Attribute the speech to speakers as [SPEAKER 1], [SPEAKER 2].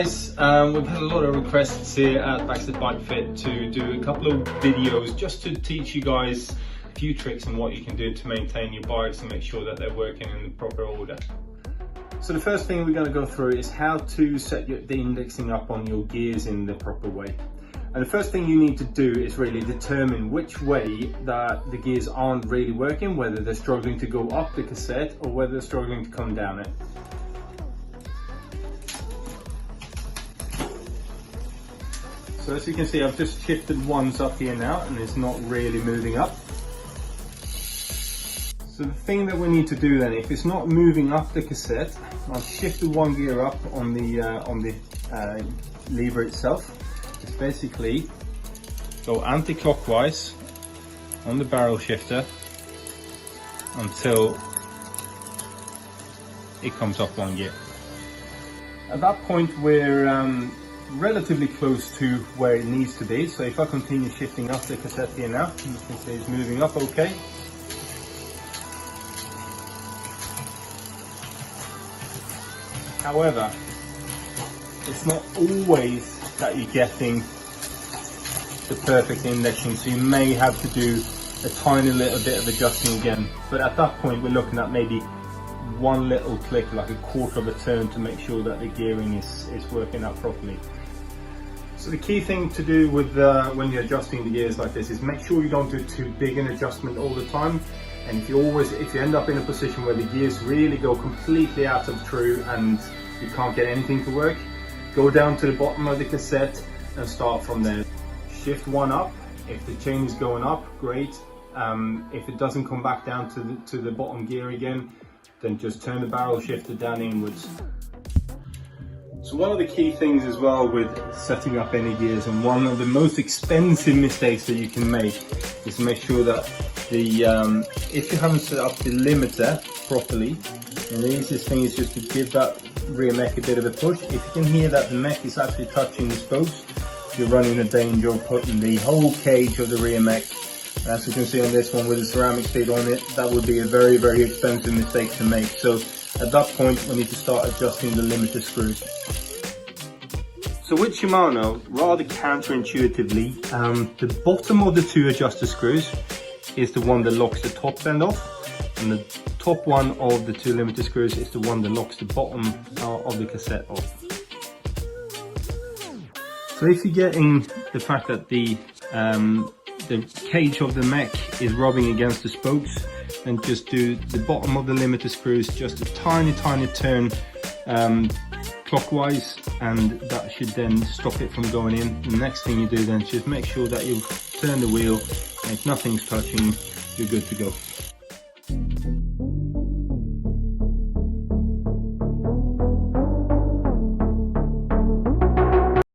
[SPEAKER 1] guys, we've had a lot of requests here at Backstedt Bike Fit to do a couple of videos just to teach you guys a few tricks on what you can do to maintain your bikes and make sure that they're working in the proper order. So the first thing we're going to go through is how to set the indexing up on your gears in the proper way. And the first thing you need to do is really determine which way that the gears aren't really working, whether they're struggling to go up the cassette or whether they're struggling to come down it. So as you can see, I've just shifted ones up here now and it's not really moving up. So the thing that we need to do then, if it's not moving up the cassette, I've shifted one gear up on the lever itself. It's basically go anti-clockwise on the barrel shifter until it comes up one gear. At that point we're relatively close to where it needs to be. So if I continue shifting up the cassette here now, you can see it's moving up okay. However, it's not always that you're getting the perfect indexing, so you may have to do a tiny little bit of adjusting again. But at that point we're looking at maybe one little click, like a quarter of a turn, to make sure that the gearing is working out properly. So the key thing to do with when you're adjusting the gears like this is make sure you don't do too big an adjustment all the time. And if you end up in a position where the gears really go completely out of true and you can't get anything to work, go down to the bottom of the cassette and start from there. Shift one up. If the chain is going up, great. If it doesn't come back down to the bottom gear again, then just turn the barrel shifter down inwards. So one of the key things as well with setting up any gears, and one of the most expensive mistakes that you can make, is to make sure that if you haven't set up the limiter properly, and the easiest thing is just to give that rear mech a bit of a push. If you can hear that the mech is actually touching the spokes, you're running a danger of putting the whole cage of the rear mech. As you can see on this one with the ceramic feet on it, that would be a very, very expensive mistake to make. So at that point we need to start adjusting the limiter screws. So with Shimano, rather counterintuitively, the bottom of the two adjuster screws is the one that locks the top end off, and the top one of the two limiter screws is the one that locks the bottom of the cassette off. So if you're getting the fact that the cage of the mech is rubbing against the spokes, then just do the bottom of the limiter screws just a tiny turn clockwise, and that should then stop it from going in. The next thing you do then is just make sure that you turn the wheel, and if nothing's touching, you're good to go.